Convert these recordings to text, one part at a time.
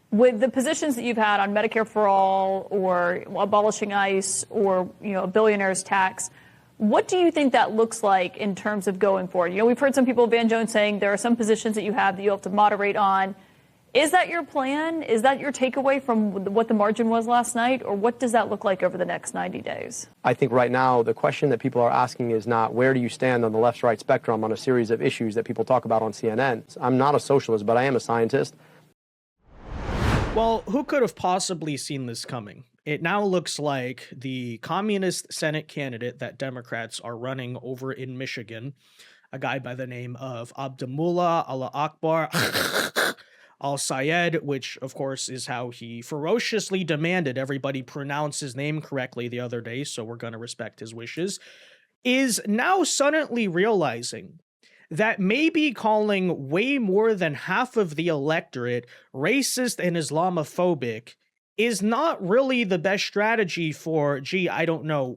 With the positions that you've had on Medicare for all or abolishing ICE or, a billionaire's tax, what do you think that looks like in terms of going forward? We've heard some people, Van Jones, saying there are some positions that you have to moderate on. Is that your plan? Is that your takeaway from what the margin was last night? Or what does that look like over the next 90 days? I think right now the question that people are asking is not where do you stand on the left-right spectrum on a series of issues that people talk about on CNN. I'm not a socialist, but I am a scientist. Well, who could have possibly seen this coming? It now looks like the communist Senate candidate that Democrats are running over in Michigan, a guy by the name of Abdullah Allah Akbar al-Sayed, which of course is how he ferociously demanded everybody pronounce his name correctly the other day, so we're going to respect his wishes, is now suddenly realizing that maybe calling way more than half of the electorate racist and Islamophobic is not really the best strategy for,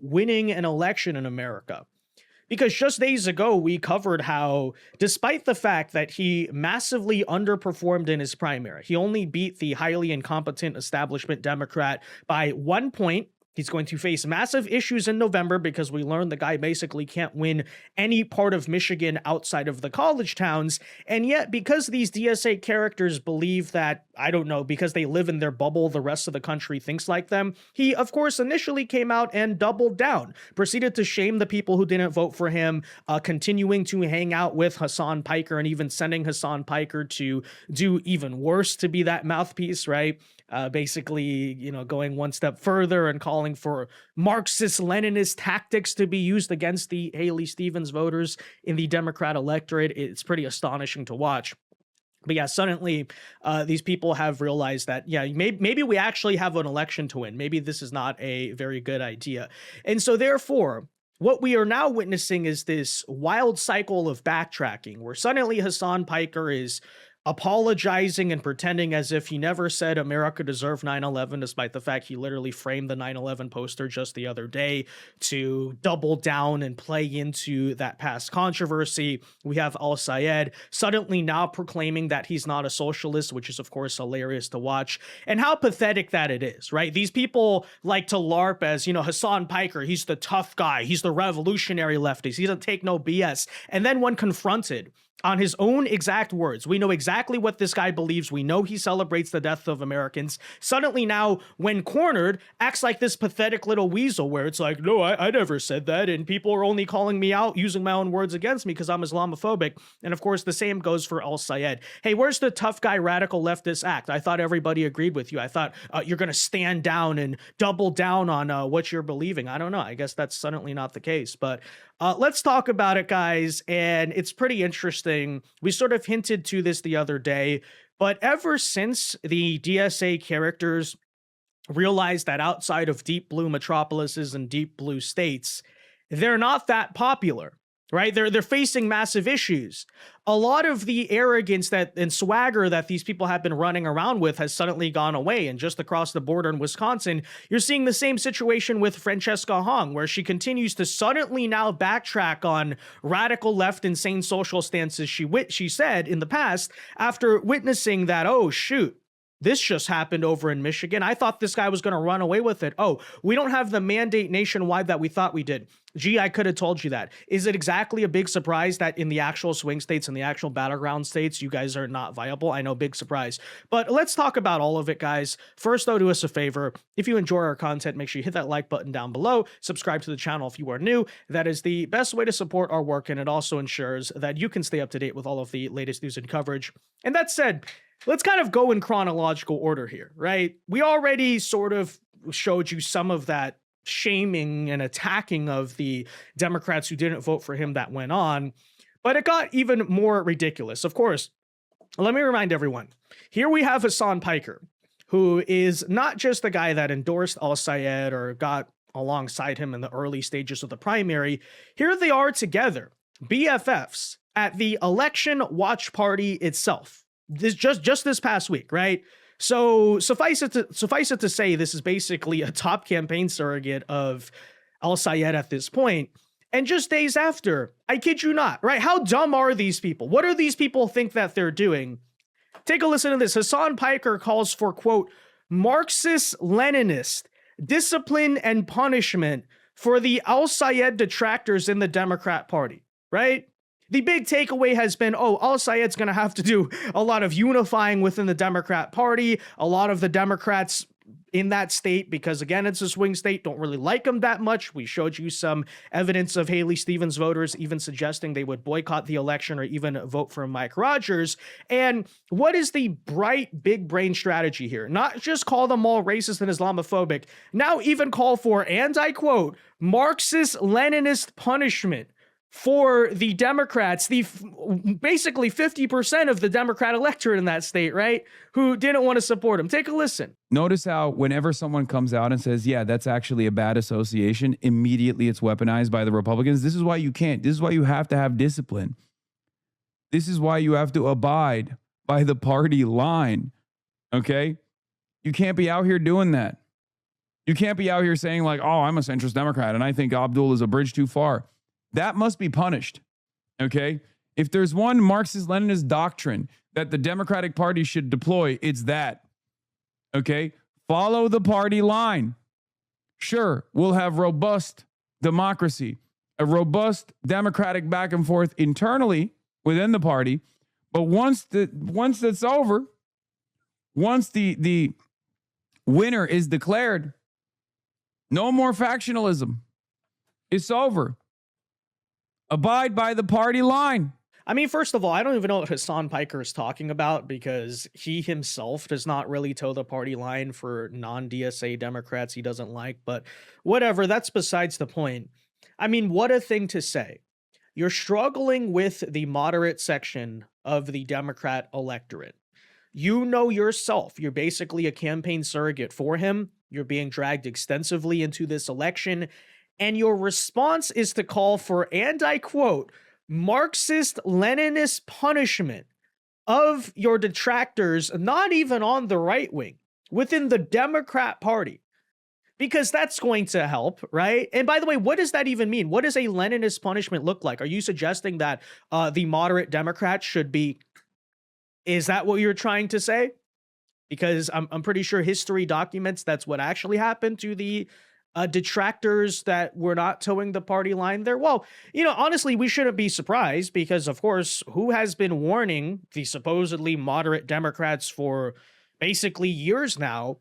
winning an election in America. Because just days ago, we covered how, despite the fact that he massively underperformed in his primary, he only beat the highly incompetent establishment Democrat by 1 point. He's going to face massive issues in November because we learned the guy basically can't win any part of Michigan outside of the college towns. And yet, because these DSA characters believe that, because they live in their bubble, the rest of the country thinks like them, he, of course, initially came out and doubled down, proceeded to shame the people who didn't vote for him, continuing to hang out with Hasan Piker and even sending Hasan Piker to do even worse to be that mouthpiece, right? Basically, going one step further and calling for Marxist-Leninist tactics to be used against the Haley Stevens voters in the Democrat electorate. It's pretty astonishing to watch. But yeah, suddenly these people have realized that, maybe we actually have an election to win. Maybe this is not a very good idea. And so therefore, what we are now witnessing is this wild cycle of backtracking where suddenly Hasan Piker is apologizing and pretending as if he never said America deserved 9/11, despite the fact he literally framed the 9/11 poster just the other day to double down and play into that past controversy. We have al-Sayed suddenly now proclaiming that he's not a socialist, which is of course hilarious to watch, and how pathetic that it is, right? These people like to LARP as, Hasan Piker, he's the tough guy, he's the revolutionary leftist, he doesn't take no BS. And then when confronted on his own exact words, we know exactly what this guy believes. We know he celebrates the death of Americans. Suddenly now, when cornered, acts like this pathetic little weasel where it's like, no, I never said that. And people are only calling me out using my own words against me because I'm Islamophobic. And of course, the same goes for al-Sayed. Hey, where's the tough guy radical leftist act? I thought everybody agreed with you. I thought you're going to stand down and double down on what you're believing. I don't know. I guess that's suddenly not the case. But let's talk about it, guys. And it's pretty interesting. We sort of hinted to this the other day, but ever since the DSA characters realized that outside of deep blue metropolises and deep blue states, they're not that popular, right? They're facing massive issues. A lot of the arrogance and swagger that these people have been running around with has suddenly gone away. And just across the border in Wisconsin, you're seeing the same situation with Francesca Hong, where she continues to suddenly now backtrack on radical left insane social stances she said in the past after witnessing that, oh, shoot, this just happened over in Michigan. I thought this guy was going to run away with it. Oh, we don't have the mandate nationwide that we thought we did. Gee, I could have told you that. Is it exactly a big surprise that in the actual swing states and the actual battleground states, you guys are not viable? I know, big surprise. But let's talk about all of it, guys. First, though, do us a favor. If you enjoy our content, make sure you hit that like button down below. Subscribe to the channel if you are new. That is the best way to support our work, and it also ensures that you can stay up to date with all of the latest news and coverage. And that said, let's kind of go in chronological order here, right? We already sort of showed you some of that shaming and attacking of the Democrats who didn't vote for him that went on, but it got even more ridiculous. Of course, let me remind everyone, here we have Hasan Piker, who is not just the guy that endorsed al-Sayed or got alongside him in the early stages of the primary. Here they are together, BFFs, at the election watch party itself. This just this past week, right? So suffice it to say, this is basically a top campaign surrogate of al-Sayed at this point. And just days after, I kid you not, right? How dumb are these people? What do these people think that they're doing? Take a listen to this. Hasan Piker calls for, quote, Marxist-Leninist discipline and punishment for the al-Sayed detractors in the Democrat Party, right? The big takeaway has been, al-Sayed's going to have to do a lot of unifying within the Democrat Party. A lot of the Democrats in that state, because again, it's a swing state, don't really like him that much. We showed you some evidence of Haley Stevens voters even suggesting they would boycott the election or even vote for Mike Rogers. And what is the bright, big brain strategy here? Not just call them all racist and Islamophobic, now even call for, and I quote, Marxist-Leninist punishment for the Democrats, basically 50% of the Democrat electorate in that state, right, who didn't want to support him. Take a listen. Notice how whenever someone comes out and says, yeah, that's actually a bad association, immediately it's weaponized by the Republicans. This is why you can't. This is why you have to have discipline. This is why you have to abide by the party line, okay? You can't be out here doing that. You can't be out here saying like, oh, I'm a centrist Democrat and I think Abdul is a bridge too far. That must be punished, okay? If there's one Marxist-Leninist doctrine that the Democratic Party should deploy, it's that, okay? Follow the party line. Sure, we'll have robust democracy, a robust democratic back and forth internally within the party, but once that's over, once the winner is declared, no more factionalism. It's over. Abide by the party line. I mean, first of all, I don't even know what Hasan Piker is talking about because he himself does not really toe the party line for non-DSA Democrats he doesn't like, but whatever, that's besides the point. I mean, what a thing to say. You're struggling with the moderate section of the Democrat electorate. You know yourself, you're basically a campaign surrogate for him. You're being dragged extensively into this election. And your response is to call for, and I quote, Marxist-Leninist punishment of your detractors, not even on the right wing, within the Democrat Party. Because that's going to help, right? And by the way, what does that even mean? What does a Leninist punishment look like? Are you suggesting that the moderate Democrats should be... Is that what you're trying to say? Because I'm pretty sure history documents that's what actually happened to the detractors that were not towing the party line there. Well, you know, honestly, we shouldn't be surprised because, of course, who has been warning the supposedly moderate Democrats for basically years now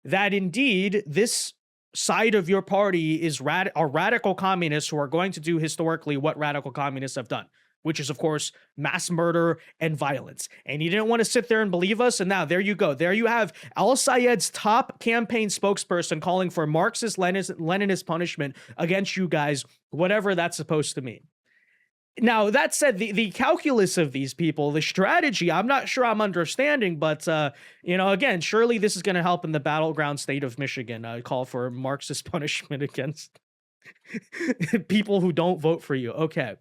that indeed this side of your party is are radical communists who are going to do historically what radical communists have done, which is, of course, mass murder and violence. And you didn't want to sit there and believe us. And now there you go. There you have al-Sayed's top campaign spokesperson calling for Marxist-Leninist punishment against you guys, whatever that's supposed to mean. Now, that said, the calculus of these people, the strategy, I'm not sure I'm understanding, but, you know, again, surely this is going to help in the battleground state of Michigan. Call for Marxist punishment against people who don't vote for you. Okay.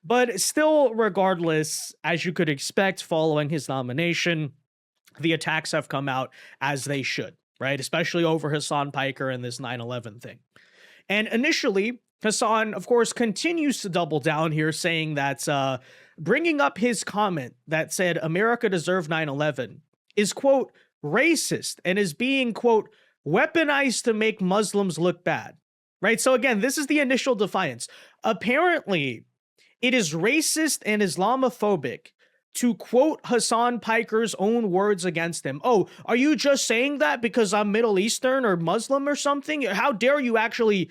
But still, regardless, as you could expect following his nomination, the attacks have come out as they should, right? Especially over Hasan Piker and this 9/11 thing. And initially, Hasan, of course, continues to double down here, saying that bringing up his comment that said America deserved 9/11 is, quote, racist and is being, quote, weaponized to make Muslims look bad, right? So again, this is the initial defiance. Apparently, it is racist and Islamophobic to quote Hasan Piker's own words against him. Oh, are you just saying that because I'm Middle Eastern or Muslim or something? How dare you actually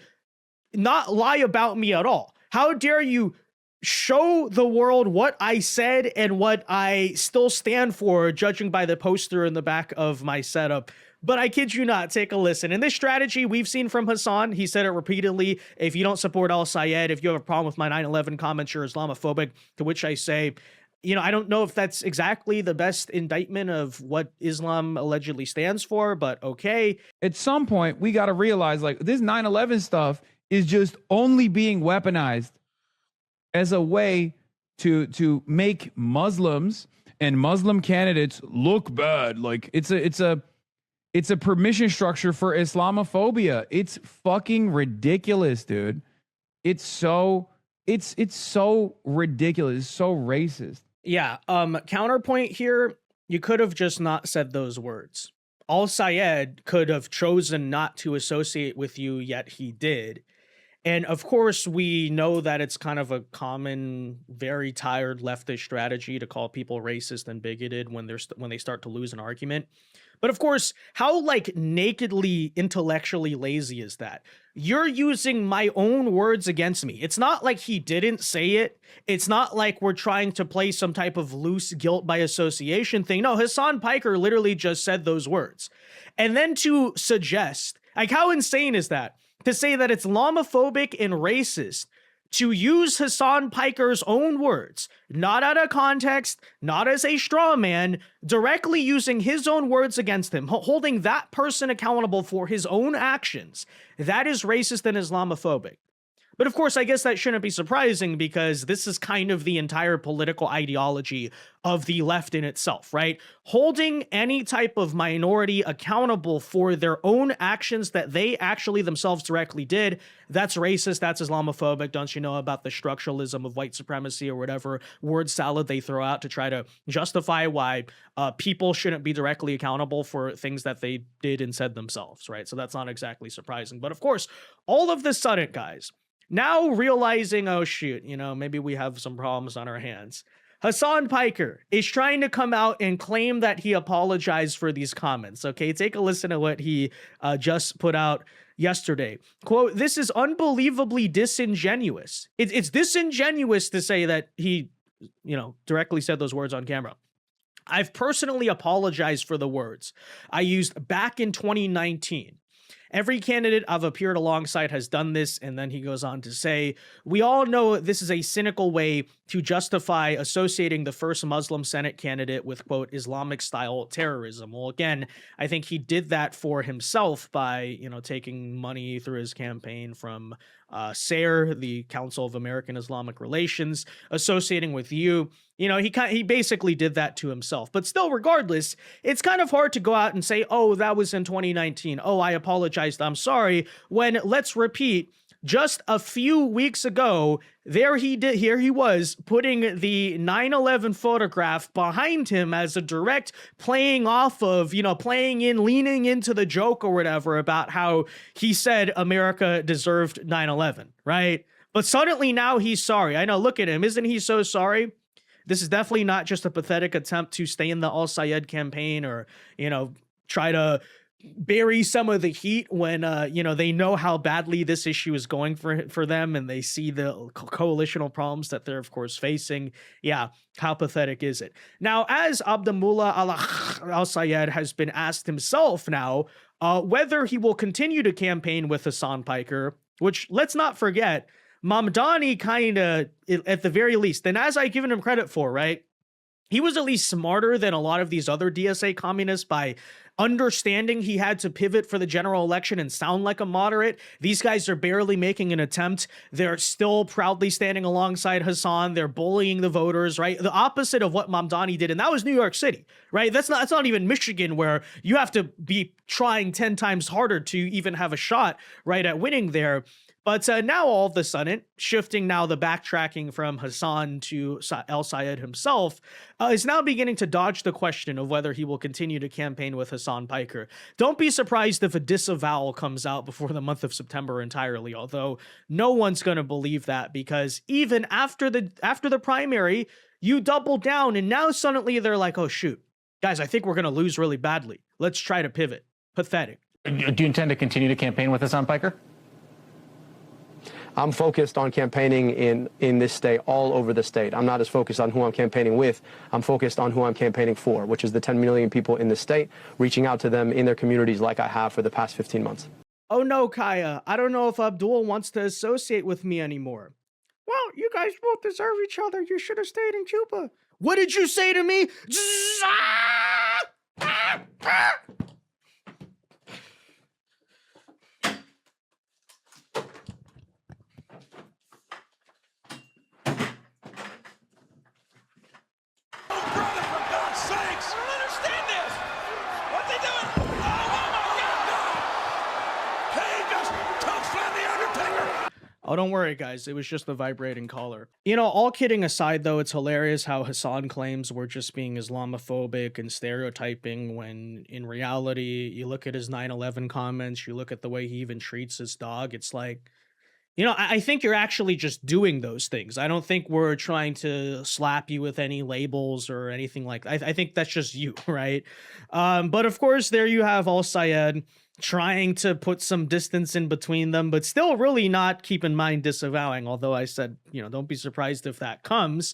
not lie about me at all? How dare you show the world what I said and what I still stand for, judging by the poster in the back of my setup? But I kid you not, take a listen. And this strategy we've seen from Hasan, he said it repeatedly, if you don't support al-Sayed, if you have a problem with my 9/11 comments, you're Islamophobic, to which I say, you know, I don't know if that's exactly the best indictment of what Islam allegedly stands for, but okay. At some point, we got to realize, like, this 9/11 stuff is just only being weaponized as a way to make Muslims and Muslim candidates look bad. Like, it's a permission structure for Islamophobia. It's fucking ridiculous, dude. It's so ridiculous. It's so racist. Yeah. Counterpoint here. you could have just not said those words. Al Sayed could have chosen not to associate with you, yet he did. And of course, we know that it's kind of a common, very tired leftist strategy to call people racist and bigoted when they start to lose an argument. But of course, how like nakedly intellectually lazy is that? You're using my own words against me. It's not like he didn't say it. It's not like we're trying to play some type of loose guilt by association thing. No, Hasan Piker literally just said those words. And then to suggest, like, how insane is that? To say that it's Islamophobic and racist to use Hasan Piker's own words, not out of context, not as a straw man, directly using his own words against him, holding that person accountable for his own actions, that is racist and Islamophobic. But of course, I guess that shouldn't be surprising because this is kind of the entire political ideology of the left in itself, right? Holding any type of minority accountable for their own actions that they actually themselves directly did, that's racist, that's Islamophobic. Don't you know about the structuralism of white supremacy or whatever word salad they throw out to try to justify why people shouldn't be directly accountable for things that they did and said themselves, right? So that's not exactly surprising. But of course, all of the sudden, guys, now realizing, oh shoot, maybe we have some problems on our hands, Hasan Piker is trying to come out and claim that he apologized for these comments. Okay, take a listen to what he just put out yesterday. Quote, "This is unbelievably disingenuous. It's disingenuous to say that he, directly said those words on camera. I've personally apologized for the words I used back in 2019. Every candidate I've appeared alongside has done this." And then he goes on to say, "We all know this is a cynical way to justify associating the first Muslim Senate candidate with, quote, Islamic style terrorism." Well, again, I think he did that for himself by, taking money through his campaign from SARE, the Council of American Islamic Relations, associating with you. He basically did that to himself. But still, regardless, it's kind of hard to go out and say, oh, that was in 2019. Oh, I apologized. I'm sorry. When, let's repeat, just a few weeks ago, here he was putting the 9/11 photograph behind him as a direct playing off of, leaning into the joke or whatever about how he said America deserved 9/11, right? But suddenly now he's sorry. I know, look at him. Isn't he so sorry? This is definitely not just a pathetic attempt to stay in the Al Sayed campaign or, try to bury some of the heat when, they know how badly this issue is going for them and they see the coalitional problems that they're, of course, facing. Yeah, how pathetic is it? Now, as Abdullah Al Sayed has been asked himself now whether he will continue to campaign with Hasan Piker, which, let's not forget, Mamdani kind of, at the very least, and as I've given him credit for, right, he was at least smarter than a lot of these other DSA communists by understanding he had to pivot for the general election and sound like a moderate. These guys are barely making an attempt. They're still proudly standing alongside Hasan. They're bullying the voters, right? The opposite of what Mamdani did, and that was New York City, right? That's not even Michigan, where you have to be trying 10 times harder to even have a shot, right, at winning there. But now all of a sudden, shifting now the backtracking from Hasan to Al Sayed himself, is now beginning to dodge the question of whether he will continue to campaign with Hasan Piker. Don't be surprised if a disavowal comes out before the month of September entirely, although no one's going to believe that because even after the primary, you double down and now suddenly they're like, oh shoot, guys, I think we're going to lose really badly. Let's try to pivot. Pathetic. Do you intend to continue to campaign with Hasan Piker? I'm focused on campaigning in this state, all over the state. I'm not as focused on who I'm campaigning with. I'm focused on who I'm campaigning for, which is the 10 million people in the state, reaching out to them in their communities like I have for the past 15 months. Oh no, Kaya, I don't know if Abdul wants to associate with me anymore. Well, you guys both deserve each other. You should have stayed in Cuba. What did you say to me? Oh, don't worry, guys. It was just the vibrating collar. You know, all kidding aside, though, it's hilarious how Hasan claims we're just being Islamophobic and stereotyping when in reality, you look at his 9/11 comments, you look at the way he even treats his dog. It's like, you know, I think you're actually just doing those things. I don't think we're trying to slap you with any labels or anything like that. I think that's just you, right? But of course, there you have Al Sayed trying to put some distance in between them, but still really not, keep in mind, disavowing. Although I said, you know, don't be surprised if that comes.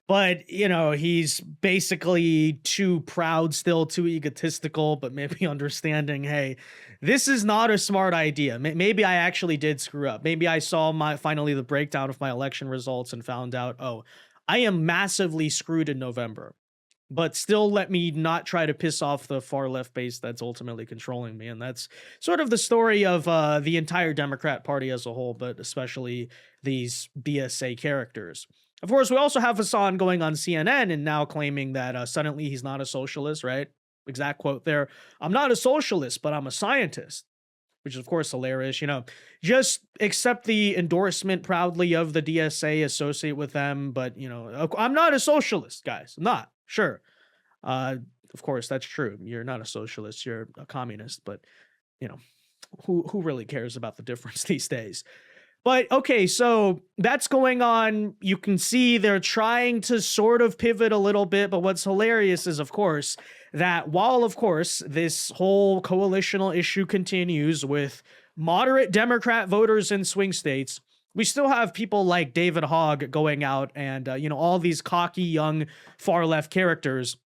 But, you know, he's basically too proud, still too egotistical, but maybe understanding, hey, this is not a smart idea. Maybe I actually did screw up. Maybe I saw finally the breakdown of my election results and found out, oh, I am massively screwed in November. But still let me not try to piss off the far left base that's ultimately controlling me. And that's sort of the story of the entire Democrat Party as a whole, but especially these BSA characters. Of course, we also have Hasan going on CNN and now claiming that suddenly he's not a socialist, right? Exact quote there. I'm not a socialist, but I'm a scientist, which is, of course, hilarious. You know, just accept the endorsement proudly of the DSA, associate with them. But, you know, I'm not a socialist, guys. I'm not. Sure. Of course, that's true. You're not a socialist. You're a communist. But, you know, who really cares about the difference these days? But okay, so that's going on. You can see they're trying to sort of pivot a little bit. But what's hilarious is, of course, that while, of course, this whole coalitional issue continues with moderate Democrat voters in swing states, we still have people like David Hogg going out and, you know, all these cocky, young, far left characters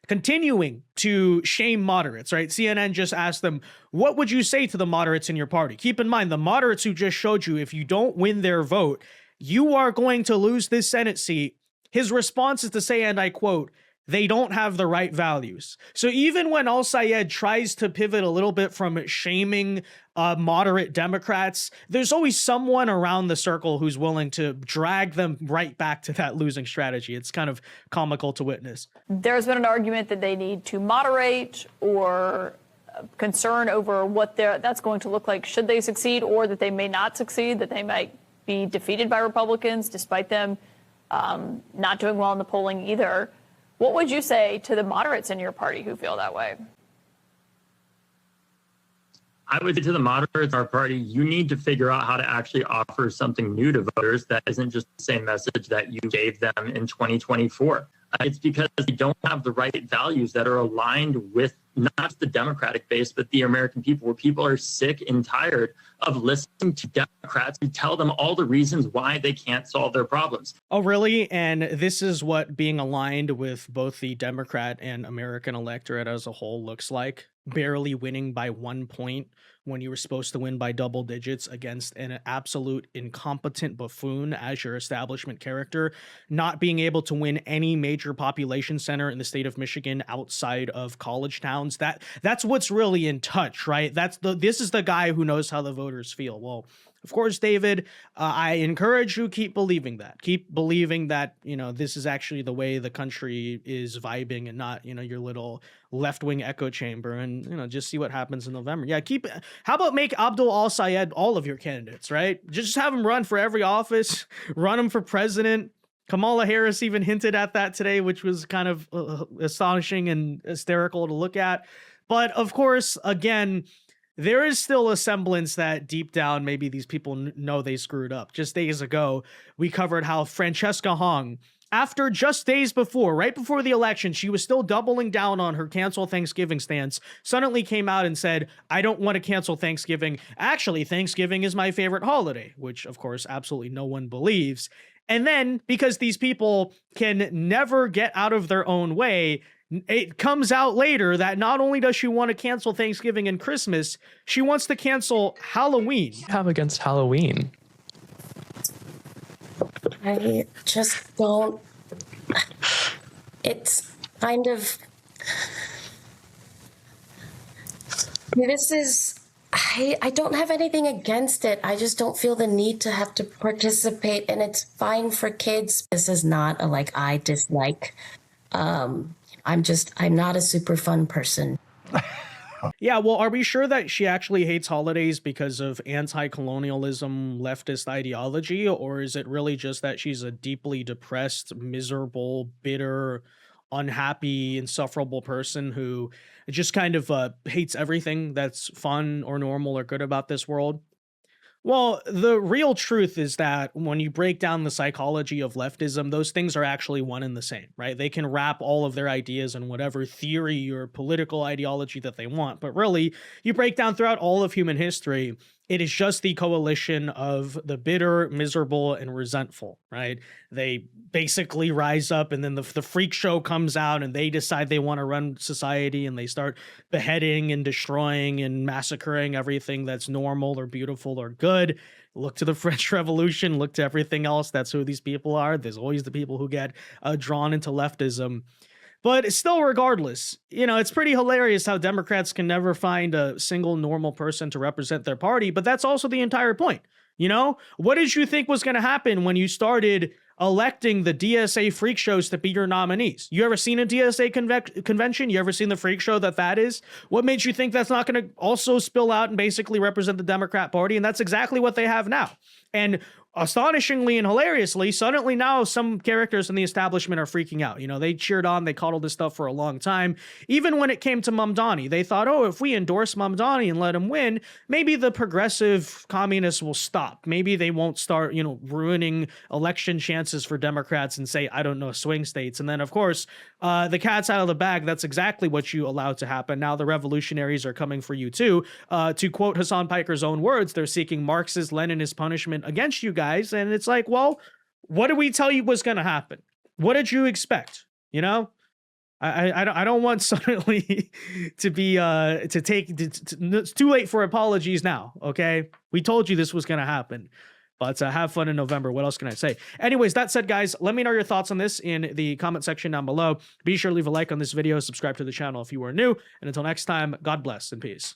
continuing to shame moderates, right? CNN just asked them, what would you say to the moderates in your party? Keep in mind, the moderates who just showed you, if you don't win their vote, you are going to lose this Senate seat. His response is to say, and I quote, they don't have the right values. So even when Al Sayed tries to pivot a little bit from shaming moderate Democrats, there's always someone around the circle who's willing to drag them right back to that losing strategy. It's kind of comical to witness. There's been an argument that they need to moderate or concern over what that's going to look like should they succeed, or that they may not succeed, that they might be defeated by Republicans despite them not doing well in the polling either. What would you say to the moderates in your party who feel that way? I would say to the moderates in our party, you need to figure out how to actually offer something new to voters that isn't just the same message that you gave them in 2024. It's because they don't have the right values that are aligned with not just the Democratic base, but the American people, where people are sick and tired of listening to Democrats who tell them all the reasons why they can't solve their problems. Oh, really? And this is what being aligned with both the Democrat and American electorate as a whole looks like. Barely winning by 1 point when you were supposed to win by double digits against an absolute incompetent buffoon as your establishment character, not being able to win any major population center in the state of Michigan outside of college towns. That's what's really in touch, right? This is the guy who knows how the voters feel. Well, of course, David, I encourage you, keep believing that. Keep believing that, you know, this is actually the way the country is vibing and not, you know, your little left-wing echo chamber, and, you know, just see what happens in November. Yeah, how about make Abdul Al Sayed all of your candidates, right? Just have him run for every office, run him for president. Kamala Harris even hinted at that today, which was kind of astonishing and hysterical to look at. But of course, again, there is still a semblance that deep down, maybe these people know they screwed up. Just days ago, we covered how Francesca Hong, after just days before, right before the election, she was still doubling down on her cancel Thanksgiving stance, suddenly came out and said, I don't want to cancel Thanksgiving. Actually, Thanksgiving is my favorite holiday, which of course, absolutely no one believes. And then, because these people can never get out of their own way, it comes out later that not only does she want to cancel Thanksgiving and Christmas, she wants to cancel Halloween. What do you have against Halloween? I just don't. It's kind of. This is. I don't have anything against it. I just don't feel the need to have to participate, and it's fine for kids. This is not a I dislike. I'm not a super fun person. Yeah, well, are we sure that she actually hates holidays because of anti-colonialism, leftist ideology, or is it really just that she's a deeply depressed, miserable, bitter, unhappy, insufferable person who just kind of hates everything that's fun or normal or good about this world? Well, the real truth is that when you break down the psychology of leftism, those things are actually one and the same, right? They can wrap all of their ideas in whatever theory or political ideology that they want. But really, you break down throughout all of human history, it is just the coalition of the bitter, miserable, and resentful, right? They basically rise up and then the freak show comes out and they decide they want to run society and they start beheading and destroying and massacring everything that's normal or beautiful or good. Look to the French Revolution, look to everything else. That's who these people are. There's always the people who get drawn into leftism. But still, regardless, it's pretty hilarious how Democrats can never find a single normal person to represent their party. But that's also the entire point. What did you think was going to happen when you started electing the DSA freak shows to be your nominees? You ever seen a DSA convention? You ever seen the freak show that is? What made you think that's not going to also spill out and basically represent the Democrat Party? And that's exactly what they have now. And astonishingly and hilariously, suddenly now some characters in the establishment are freaking out. They cheered on, they coddled this stuff for a long time. Even when it came to Mamdani, they thought, oh, if we endorse Mamdani and let him win, maybe the progressive communists will stop. Maybe they won't start, ruining election chances for Democrats and say, I don't know, swing states. And then, of course, the cat's out of the bag. That's exactly what you allowed to happen. Now the revolutionaries are coming for you too. To quote Hasan Piker's own words, they're seeking Marxist, Leninist punishment against you guys. And it's like, well, what did we tell you was going to happen? What did you expect? I don't want suddenly to be it's too late for apologies now. Okay. We told you this was going to happen. But have fun in November. What else can I say? Anyways, that said, guys, let me know your thoughts on this in the comment section down below. Be sure to leave a like on this video, subscribe to the channel if you are new. And until next time, God bless and peace.